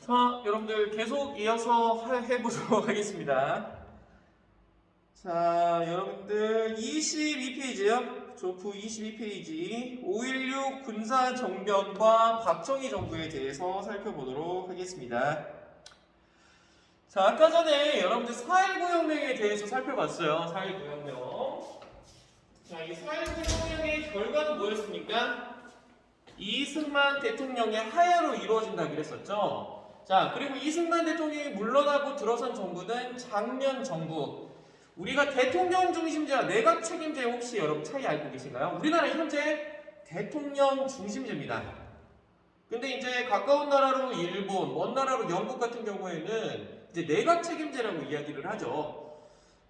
자, 여러분들 계속 이어서 해보도록 하겠습니다. 자, 여러분들 22페이지요. 조프 22페이지 5.16 군사정변과 박정희 정부에 대해서 살펴보도록 하겠습니다. 자, 아까 전에 여러분들 4.19 혁명에 대해서 살펴봤어요. 4.19 혁명. 자, 이 4.19 혁명의 결과는 뭐였습니까? 이승만 대통령의 하야로 이루어진다고 그랬었죠. 자, 그리고 이승만 대통령이 물러나고 들어선 정부는 장면 정부. 우리가 대통령 중심제와 내각 책임제 혹시 여러분 차이 알고 계신가요? 우리나라 현재 대통령 중심제입니다. 근데 이제 가까운 나라로 일본, 먼 나라로 영국 같은 경우에는 이제 내각 책임제라고 이야기를 하죠.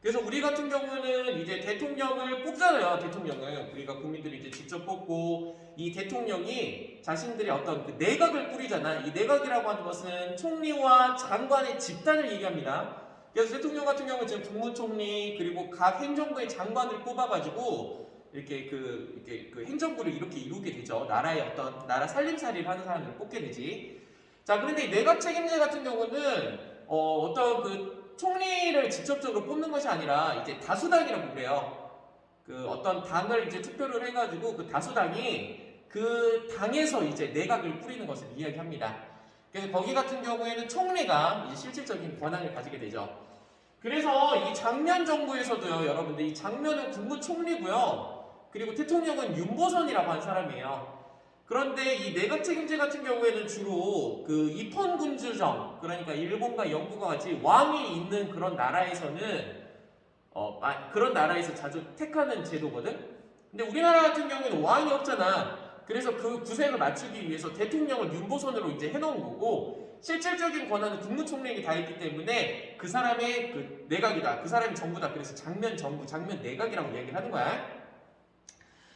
그래서 우리 같은 경우는 이제 대통령을 뽑잖아요. 대통령을 우리가 국민들이 이제 직접 뽑고 이 대통령이 자신들의 어떤 그 내각을 꾸리잖아. 이 내각이라고 하는 것은 총리와 장관의 집단을 얘기합니다. 그래서 대통령 같은 경우는 지금 국무총리 그리고 각 행정부의 장관을 뽑아가지고 이렇게 그 행정부를 이렇게 이루게 되죠. 나라의 어떤 나라 살림살이를 하는 사람을 뽑게 되지. 자, 그런데 이 내각 책임제 같은 경우는 어떤 그 총리를 직접적으로 뽑는 것이 아니라 이제 다수당이라고 그래요. 그 어떤 당을 이제 투표를 해가지고 그 다수당이 그 당에서 이제 내각을 꾸리는 것을 이야기합니다. 그래서 거기 같은 경우에는 총리가 이제 실질적인 권한을 가지게 되죠. 그래서 이 장면 정부에서도요, 여러분들 이 장면은 국무총리고요. 그리고 대통령은 윤보선이라고 하는 사람이에요. 그런데 이 내각 책임제 같은 경우에는 주로 그 입헌군주정, 그러니까 일본과 영국과 같이 왕이 있는 그런 나라에서는 그런 나라에서 자주 택하는 제도거든. 근데 우리나라 같은 경우에는 왕이 없잖아. 그래서 그 구색을 맞추기 위해서 대통령을 윤보선으로 이제 해놓은 거고 실질적인 권한은 국무총리에게 다 있기 때문에 그 사람의 그 내각이다, 그 사람의 정부다. 그래서 장면 정부, 장면 내각이라고 얘기를 하는 거야.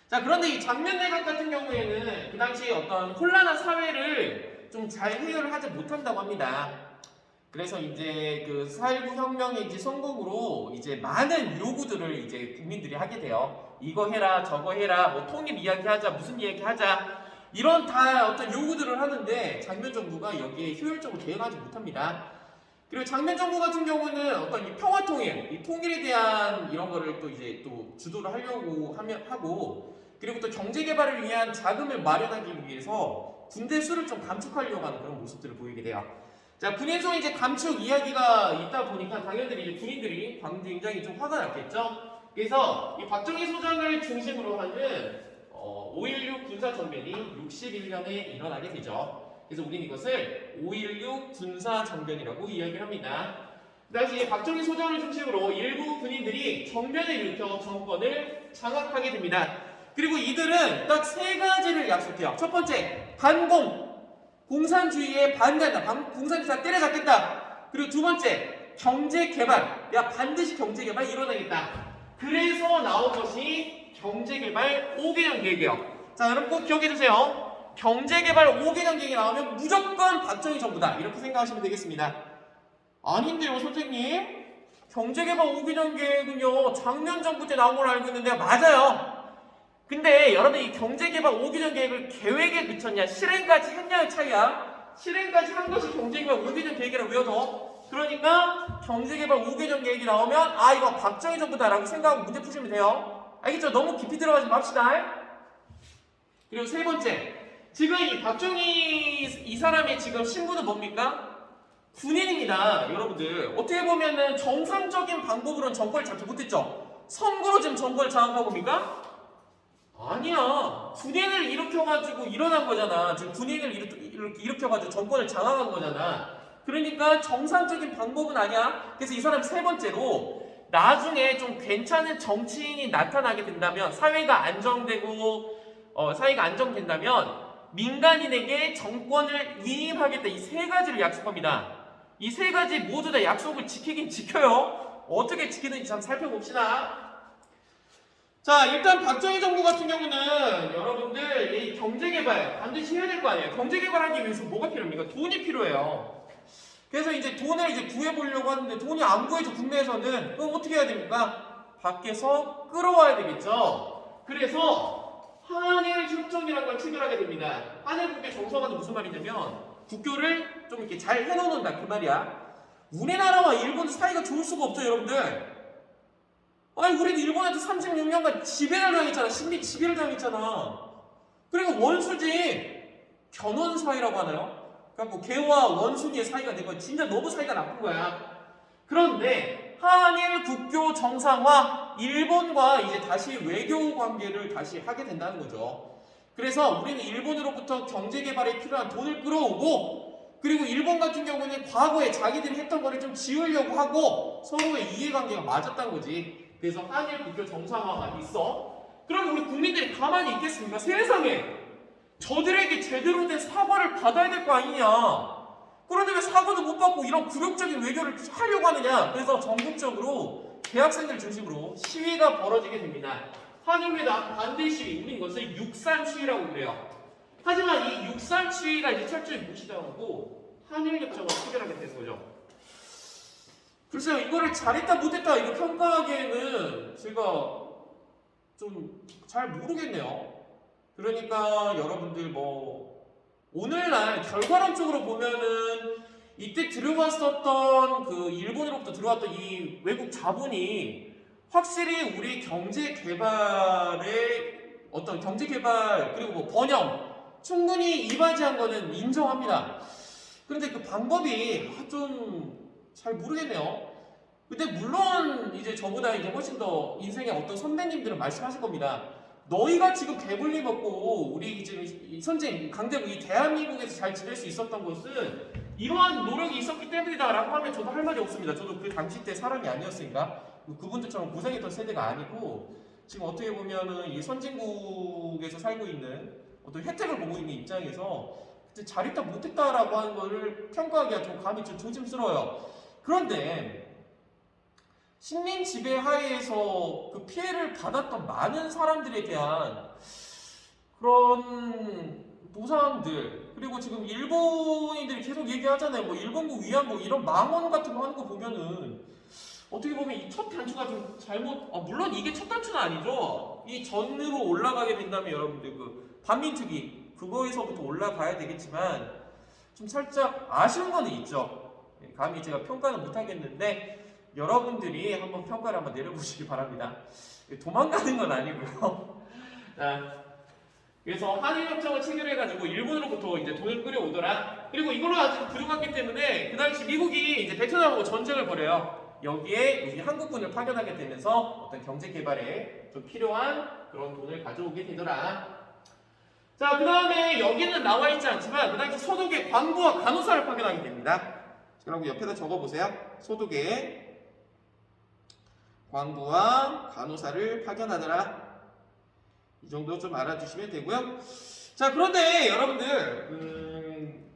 자, 그런데 이 장면 내각 같은 경우에는 그 당시 어떤 혼란한 사회를 좀 잘 해결을 하지 못한다고 합니다. 그래서 이제 그 4.19 혁명의 이제 성공으로 이제 많은 요구들을 이제 국민들이 하게 돼요. 이거 해라, 저거 해라, 뭐 통일 이야기하자, 무슨 이야기하자, 이런 다 어떤 요구들을 하는데 장면 정부가 여기에 효율적으로 대응하지 못합니다. 그리고 장면 정부 같은 경우는 어떤 이 평화 통일, 이 통일에 대한 이런 거를 또 이제 또 주도를 하려고 하고, 그리고 또 경제 개발을 위한 자금을 마련하기 위해서 군대 수를 좀 감축하려고 하는 그런 모습들을 보이게 돼요. 자, 군인소 이제 감축 이야기가 있다 보니까 당연히 이제 군인들이 굉장히 좀 화가 났겠죠. 그래서 이 박정희 소장을 중심으로 하는 5.16 군사정변이 61년에 일어나게 되죠. 그래서 우리는 이것을 5.16 군사정변이라고 이야기를 합니다. 그 당시 박정희 소장을 중심으로 일부 군인들이 정변을 일으켜 정권을 장악하게 됩니다. 그리고 이들은 딱 세 가지를 약속해요. 첫 번째, 반공, 공산주의에 반대한다. 공산주의 다 때려잡겠다. 그리고 두 번째, 경제개발. 야, 반드시 경제개발 일어나겠다. 그래서 나온 것이 경제개발 5개년 계획이에요. 자, 여러분 꼭 기억해주세요. 경제개발 5개년 계획이 나오면 무조건 박정희 정부다. 이렇게 생각하시면 되겠습니다. 아닌데요, 선생님? 경제개발 5개년 계획은요, 장면 정부 때 나온 걸로 알고 있는데 맞아요. 근데 여러분 이 경제개발 5개년 계획을 계획에 그쳤냐, 실행까지 했냐의 차이야. 실행까지 한 것이 경제개발 5개년 계획이라고 외워서. 그러니까 경제개발 5개년 계획이 나오면 아, 이거 박정희 정부다라고 생각하고 문제 푸시면 돼요. 알겠죠? 너무 깊이 들어가지 맙시다. 그리고 세 번째, 지금 이 박정희 이 사람의 지금 신분은 뭡니까? 군인입니다. 여러분들 어떻게 보면은 정상적인 방법으로는 정권을 잡지 못했죠. 선거로 지금 정권을 장악하고 뭡니까? 아니야. 군인을 일으켜가지고 일어난 거잖아. 지금 군인을 일으켜가지고 정권을 장악한 거잖아. 그러니까 정상적인 방법은 아니야. 그래서 이 사람 세 번째로 나중에 좀 괜찮은 정치인이 나타나게 된다면, 사회가 안정된다면 민간인에게 정권을 위임하겠다. 이 세 가지를 약속합니다. 이 세 가지 모두 다 약속을 지키긴 지켜요. 어떻게 지키는지 한번 살펴봅시다. 자, 일단 박정희 정부 같은 경우는 여러분들 이 경제개발 반드시 해야 될 거 아니에요. 경제개발하기 위해서 뭐가 필요합니까? 돈이 필요해요. 그래서 이제 돈을 이제 구해보려고 하는데 돈이 안 구해져, 국내에서는. 그럼 어떻게 해야 됩니까? 밖에서 끌어와야 되겠죠. 그래서 한일 협정이라는 걸 체결하게 됩니다. 한일국의 정서가 무슨 말이냐면 국교를 좀 이렇게 잘 해놓는다 그 말이야. 우리나라와 일본 사이가 좋을 수가 없죠, 여러분들. 아니, 우리는 일본한테 36년간 지배를 당했잖아. 식민 지배를 당했잖아. 그리고 원수지. 견원 사이라고 하나요? 그러니까 개와 원숭이의 사이가 된 거야. 진짜 너무 사이가 나쁜 거야. 그런데 한일 국교 정상화, 일본과 이제 다시 외교 관계를 다시 하게 된다는 거죠. 그래서 우리는 일본으로부터 경제 개발에 필요한 돈을 끌어오고, 그리고 일본 같은 경우는 과거에 자기들이 했던 거를 좀 지우려고 하고 서로의 이해관계가 맞았다는 거지. 그래서 한일 국교 정상화가 있어. 그럼 우리 국민들이 가만히 있겠습니까? 세상에 저들에게 제대로 된 사과를 받아야 될 거 아니냐. 그런데 왜 사과도 못 받고 이런 굴욕적인 외교를 하려고 하느냐. 그래서 전국적으로 대학생들 중심으로 시위가 벌어지게 됩니다. 한일회담 반대 시위, 우린 이것을 육산 시위라고 그래요. 하지만 이 육산 시위가 이제 철저히 무시당하고 한일협정을 체결하게 되는 거죠. 글쎄요, 이거를 잘했다 못했다 이거 평가하기에는 제가 좀 잘 모르겠네요. 그러니까 여러분들 뭐 오늘날 결과론적으로 보면은 이때 들어왔었던 그 일본으로부터 들어왔던 이 외국 자본이 확실히 우리 경제 개발의 어떤 경제 개발 그리고 뭐 번영 충분히 이바지한 거는 인정합니다. 그런데 그 방법이 좀 잘 모르겠네요. 근데 물론 이제 저보다 이제 훨씬 더 인생의 어떤 선배님들은 말씀하실 겁니다. 너희가 지금 배불리 먹고 우리 지금 선진 강대국 이 대한민국에서 잘 지낼 수 있었던 것은 이러한 노력이 있었기 때문이다라고 하면 저도 할 말이 없습니다. 저도 그 당시 때 사람이 아니었으니까 그분들처럼 고생했던 세대가 아니고 지금 어떻게 보면은 이 선진국에서 살고 있는 어떤 혜택을 보고 있는 입장에서 잘했다 못했다라고 하는 거를 평가하기가 좀 감이 좀 조심스러워요. 그런데 식민 지배 하에서 그 피해를 받았던 많은 사람들에 대한 그런 보상들, 그리고 지금 일본인들이 계속 얘기하잖아요. 뭐 일본군 위안부 이런 망언 같은 거 하는 거 보면은 어떻게 보면 이 첫 단추가 좀 잘못, 물론 이게 첫 단추는 아니죠. 이 전으로 올라가게 된다면 여러분들 그 반민특위 그거에서부터 올라가야 되겠지만 좀 살짝 아쉬운 거는 있죠. 감히 제가 평가는 못 하겠는데 여러분들이 한번 평가를 한번 내려보시기 바랍니다. 도망가는 건 아니고요. 자, 그래서 한일협정을 체결해가지고 일본으로부터 이제 돈을 끌어오더라. 그리고 이걸로 아주 부족했기 때문에 그 당시 미국이 이제 베트남하고 전쟁을 벌여요. 여기에 우리 한국군을 파견하게 되면서 어떤 경제 개발에 좀 필요한 그런 돈을 가져오게 되더라. 자, 그 다음에 여기는 나와 있지 않지만 그 당시 소독에 광부와 간호사를 파견하게 됩니다. 여러분 옆에다 적어보세요. 소독에 광부와 간호사를 파견하더라. 이 정도 좀 알아주시면 되고요. 자, 그런데 여러분들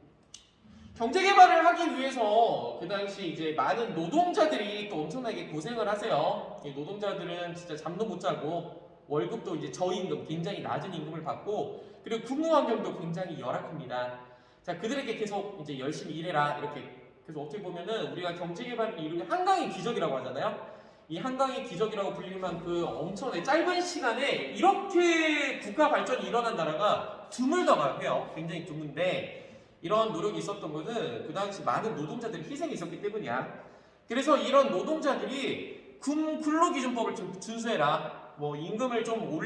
경제 개발을 하기 위해서 그 당시 이제 많은 노동자들이 또 엄청나게 고생을 하세요. 이 노동자들은 진짜 잠도 못 자고 월급도 이제 저임금, 굉장히 낮은 임금을 받고 그리고 근무 환경도 굉장히 열악합니다. 자, 그들에게 계속 이제 열심히 일해라 이렇게. 그래서 어떻게 보면은 우리가 경제 개발을 이루는 한강의 기적이라고 하잖아요. 이 한강의 기적이라고 불릴 만큼 엄청나게 짧은 시간에 이렇게 국가 발전이 일어난 나라가 드물다고 해요. 굉장히 드문데 이런 노력이 있었던 것은 그 당시 많은 노동자들의 희생이 있었기 때문이야. 그래서 이런 노동자들이 근로기준법을 좀 준수해라. 뭐 임금을 좀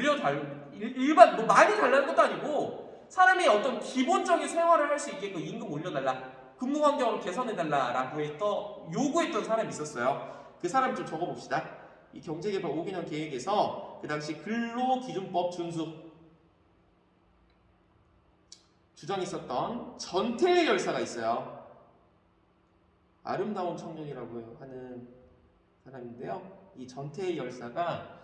일반 뭐 많이 달라는 것도 아니고 사람이 어떤 기본적인 생활을 할 수 있게끔 임금 올려달라. 근무 환경을 개선해달라라고 요구했던 사람이 있었어요. 그 사람 좀 적어봅시다. 이 경제개발 5개년 계획에서 그 당시 근로기준법 준수 주장했었던 전태일 열사가 있어요. 아름다운 청년이라고 하는 사람인데요. 이 전태일 열사가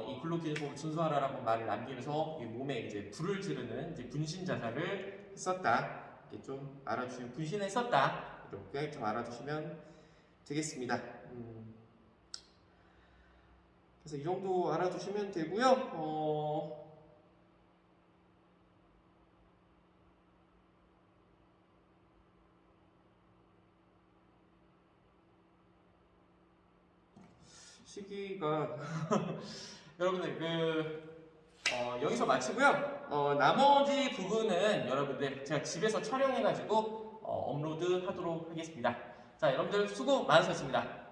이 근로기준법을 준수하라라고 말을 남기면서 이 몸에 이제 불을 지르는 이제 분신 자살을 했었다. 이렇게 좀 알아주시면 분신했었다. 이렇게 좀 알아주시면 되겠습니다. 그래서 이 정도 알아두시면 되고요. 시기가 여러분들 여기서 마치고요. 나머지 부분은 여러분들 제가 집에서 촬영해가지고 업로드 하도록 하겠습니다. 자, 여러분들 수고 많으셨습니다.